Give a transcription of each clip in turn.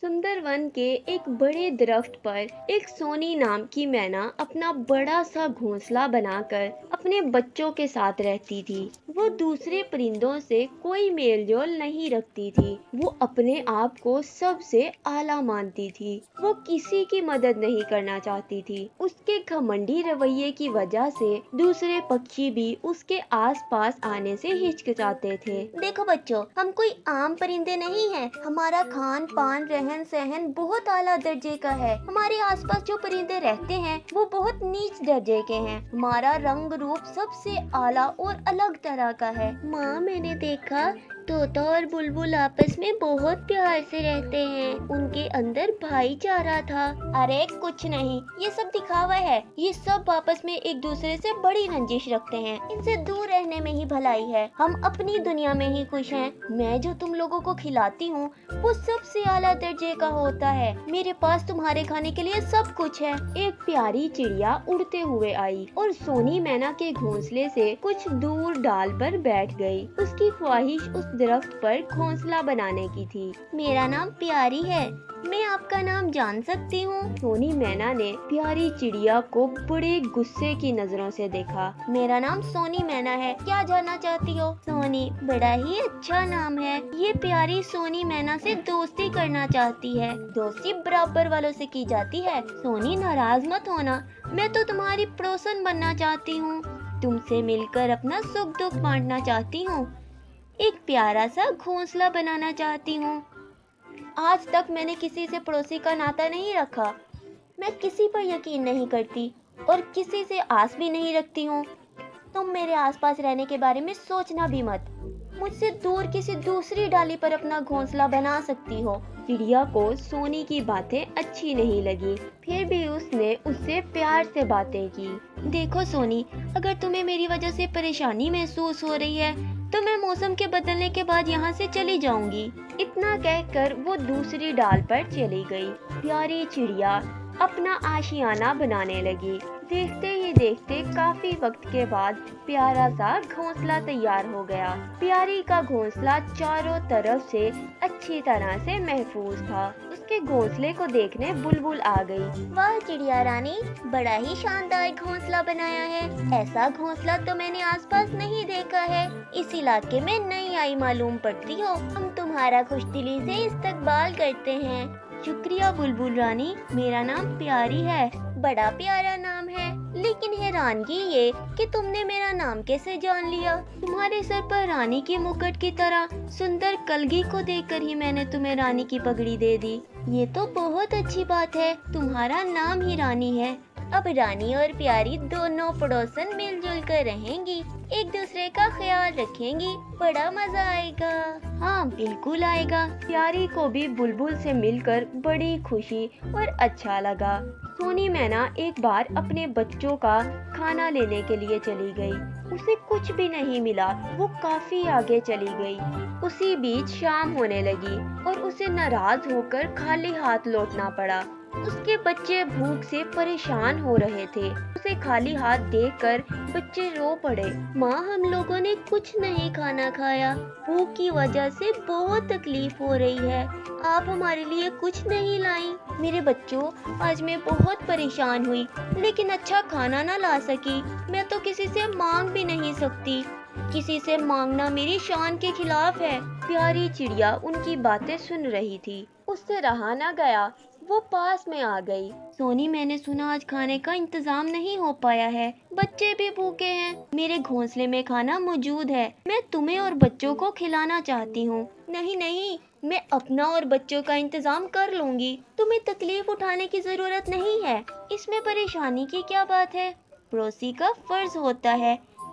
सुंदरवन के एक बड़े दरख्त पर एक सोनी नाम की मैना अपना बड़ा सा घोंसला बनाकर अपने बच्चों के साथ रहती थी। वो दूसरे परिंदों से कोई मेल जोल नहीं रखती थी। वो अपने आप को सबसे आला मानती थी। वो किसी की मदद नहीं करना चाहती थी। उसके घमंडी रवैये की वजह से दूसरे पक्षी भी उसके आसपास आने से हिचकिचाते थे। देखो बच्चों, हम कोई आम परिंदे नहीं हैं। हमारा खान पान रहन सहन बहुत आला दर्जे का है। हमारे आसपास जो परिंदे रहते हैं वो बहुत नीच दर्जे के हैं। हमारा रंग रूप सबसे आला और अलग तरह का है। माँ, मैंने देखा तोता और बुलबुल आपस में बहुत प्यार से रहते हैं। उनके अंदर भाईचारा था। अरे कुछ नहीं, ये सब दिखावा है। ये सब आपस में एक दूसरे से बड़ी रंजिश रखते हैं। इनसे दूर रहने में ही भलाई है। हम अपनी दुनिया में ही खुश हैं। मैं जो तुम लोगों को खिलाती हूँ वो सबसे आला दर्जे का होता है। मेरे पास तुम्हारे खाने के लिए सब कुछ है। एक प्यारी चिड़िया उड़ते हुए आई और सोनी मैना के घोंसले से कुछ दूर डाल पर बैठ गई। उसकी ख्वाहिश उस दरख्त पर घोंसला बनाने की थी। मेरा नाम प्यारी है, मैं आपका नाम जान सकती हूँ? सोनी मैना ने प्यारी चिड़िया को बड़े गुस्से की नजरों से देखा। मेरा नाम सोनी मैना है, क्या जानना चाहती हो? सोनी बड़ा ही अच्छा नाम है। ये प्यारी सोनी मैना से दोस्ती करना चाहती है। दोस्ती बराबर वालों से की जाती है। सोनी नाराज मत होना, मैं तो तुम्हारी पड़ोसन बनना चाहती हूँ। तुमसे मिलकर अपना सुख दुख बांटना चाहती हूँ। एक प्यारा सा घोंसला बनाना चाहती हूँ। आज तक मैंने किसी से पड़ोसी का नाता नहीं रखा। मैं किसी पर यकीन नहीं करती और किसी से आस भी नहीं रखती हूँ। तुम मेरे आसपास रहने के बारे में सोचना भी मत। मुझसे दूर किसी दूसरी डाली पर अपना घोंसला बना सकती हो। चिड़िया को सोनी की बातें अच्छी नहीं लगी, फिर भी उसने उससे प्यार से बातें की। देखो सोनी, अगर तुम्हें मेरी वजह से परेशानी महसूस हो रही है तो मैं मौसम के बदलने के बाद यहाँ से चली जाऊंगी। इतना कहकर वो दूसरी डाल पर चली गई। प्यारी चिड़िया अपना आशियाना बनाने लगी। देखते ही देखते काफी वक्त के बाद प्यारा सा घोंसला तैयार हो गया। प्यारी का घोंसला चारों तरफ से अच्छी तरह से महफूज था। उसके घोंसले को देखने बुलबुल आ गई। वाह चिड़िया रानी, बड़ा ही शानदार घोंसला बनाया है। ऐसा घोंसला तो मैंने आसपास नहीं देखा है। इस इलाके में नई आई मालूम पड़ती हो। हम तुम्हारा खुशदिली से इस्तकबाल करते हैं। शुक्रिया बुलबुल रानी, मेरा नाम प्यारी है। बड़ा प्यारा नाम है, लेकिन हैरानगी ये कि तुमने मेरा नाम कैसे जान लिया? तुम्हारे सर पर रानी के मुकुट की तरह सुंदर कलगी को देखकर ही मैंने तुम्हें रानी की पगड़ी दे दी। ये तो बहुत अच्छी बात है, तुम्हारा नाम ही रानी है। अब रानी और प्यारी दोनों पड़ोसन मिलजुल कर रहेंगी, एक दूसरे का ख्याल रखेंगी। बड़ा मजा आएगा। हाँ बिल्कुल आएगा। प्यारी को भी बुलबुल से मिलकर बड़ी खुशी और अच्छा लगा। सोनी मैना एक बार अपने बच्चों का खाना लेने के लिए चली गई। उसे कुछ भी नहीं मिला। वो काफी आगे चली गई। उसी बीच शाम होने लगी और उसे नाराज होकर खाली हाथ लौटना पड़ा। उसके बच्चे भूख से परेशान हो रहे थे। उसे खाली हाथ देखकर बच्चे रो पड़े। माँ, हम लोगों ने कुछ नहीं खाना खाया। भूख की वजह से बहुत तकलीफ हो रही है। आप हमारे लिए कुछ नहीं लाई। मेरे बच्चों, आज मैं बहुत परेशान हुई, लेकिन अच्छा खाना ना ला सकी। मैं तो किसी से मांग भी नहीं सकती। किसी से मांगना मेरी शान के खिलाफ है। प्यारी चिड़िया उनकी बातें सुन रही थी। उससे रहा न गया, वो पास में आ गई। सोनी, मैंने सुना आज खाने का इंतजाम नहीं हो पाया है। बच्चे भी भूखे हैं। मेरे घोंसले में खाना मौजूद है। मैं तुम्हें और बच्चों को खिलाना चाहती हूँ। नहीं नहीं, मैं अपना और बच्चों का इंतजाम कर लूंगी। तुम्हें तकलीफ उठाने की जरूरत नहीं है। इसमें परेशानी की क्या बात है? पड़ोसी का फर्ज होता है।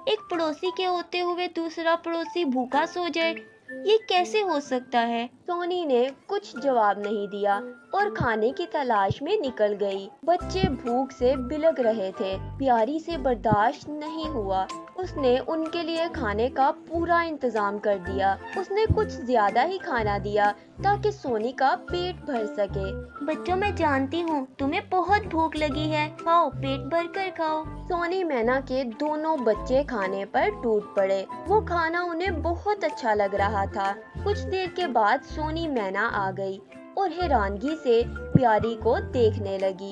एक पड़ोसी के होते हुए दूसरा पड़ोसी भूखा सो जाए, ये कैसे हो सकता है? सोनी ने कुछ जवाब नहीं दिया और खाने की तलाश में निकल गई। बच्चे भूख से बिलख रहे थे। प्यारी से बर्दाश्त नहीं हुआ। उसने उनके लिए खाने का पूरा इंतजाम कर दिया। उसने कुछ ज्यादा ही खाना दिया ताकि सोनी का पेट भर सके। बच्चों, मैं जानती हूँ तुम्हें बहुत भूख लगी है। खाओ, पेट भर कर खाओ। सोनी मैना के दोनों बच्चे खाने पर टूट पड़े। वो खाना उन्हें बहुत अच्छा लग रहा था। कुछ देर के बाद सोनी मैना आ गई। और हैरानगी से प्यारी को देखने लगी।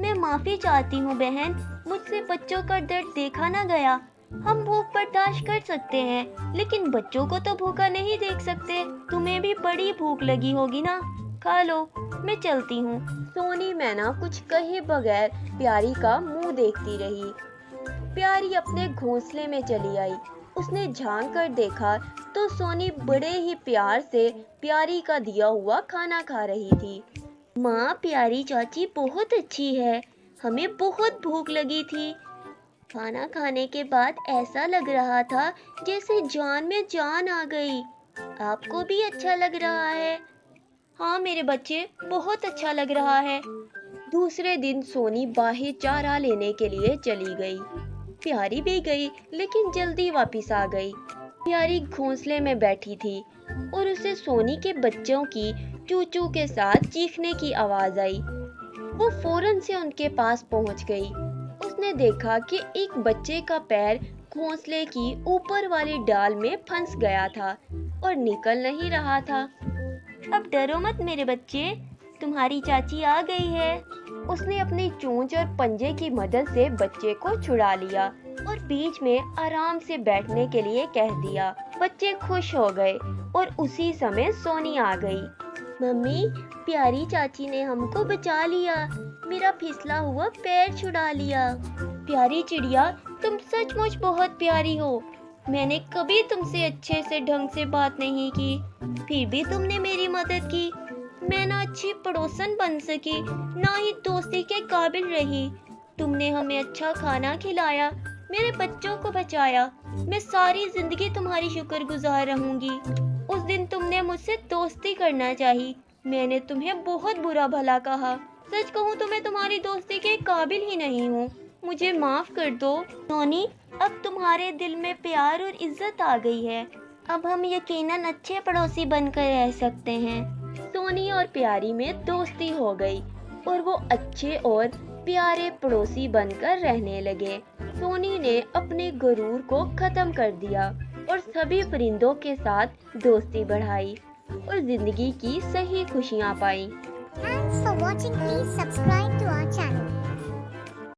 मैं माफी चाहती हूँ बहन, मुझसे बच्चों का दर्द देखा ना गया। हम भूख बर्दाश्त कर सकते हैं, लेकिन बच्चों को तो भूखा नहीं देख सकते। तुम्हें भी बड़ी भूख लगी होगी ना, खा लो, मैं चलती हूँ। सोनी मैना कुछ कहे बगैर प्यारी का मुंह देखती रही। प्यारी अपने घोंसले में चली आई। उसने झांक कर देखा तो सोनी बड़े ही प्यार से प्यारी का दिया हुआ खाना खा रही थी। माँ, प्यारी चाची बहुत अच्छी है, हमें बहुत भूख लगी थी। खाना खाने के बाद ऐसा लग रहा था जैसे जान में जान आ गई। आपको भी अच्छा लग रहा है? हाँ मेरे बच्चे, बहुत अच्छा लग रहा है। दूसरे दिन सोनी बाहर चारा लेने के लिए चली गई। प्यारी भी गई, लेकिन जल्दी वापस आ गई। प्यारी घोंसले में बैठी थी और उसे सोनी के बच्चों की चूचू के साथ चीखने की आवाज आई। वो फौरन से उनके पास पहुंच गई। उसने देखा कि एक बच्चे का पैर घोंसले की ऊपर वाली डाल में फंस गया था और निकल नहीं रहा था। अब डरो मत मेरे बच्चे, तुम्हारी चाची आ गई है। उसने अपनी चोंच और पंजे की मदद से बच्चे को छुड़ा लिया और बीच में आराम से बैठने के लिए कह दिया। बच्चे खुश हो गए और उसी समय सोनी आ गई। मम्मी, प्यारी चाची ने हमको बचा लिया, मेरा फिसला हुआ पैर छुड़ा लिया। प्यारी चिड़िया, तुम सचमुच बहुत प्यारी हो। मैंने कभी तुमसे अच्छे से ढंग से बात नहीं की, फिर भी तुमने मेरी मदद की। मैं ना अच्छी पड़ोसन बन सकी, ना ही दोस्ती के काबिल रही। तुमने हमें अच्छा खाना खिलाया, मेरे बच्चों को बचाया। मैं सारी जिंदगी तुम्हारी शुक्रगुजार रहूंगी। उस दिन तुमने मुझसे दोस्ती करना चाहिए। मैंने तुम्हें बहुत बुरा भला कहा। सच कहूँ तो मैं तुम्हारी दोस्ती के काबिल ही नहीं हूँ। मुझे माफ कर दो। सोनी, अब तुम्हारे दिल में प्यार और इज्जत आ गई है। अब हम यकीनन अच्छे पड़ोसी बनकर रह सकते हैं। सोनी और प्यारी में दोस्ती हो गई और वो अच्छे और प्यारे पड़ोसी बनकर रहने लगे। सोनी ने अपने गुरूर को खत्म कर दिया और सभी परिंदों के साथ दोस्ती बढ़ाई और जिंदगी की सही खुशियां पाई। Thanks for watching. Please subscribe to our channel.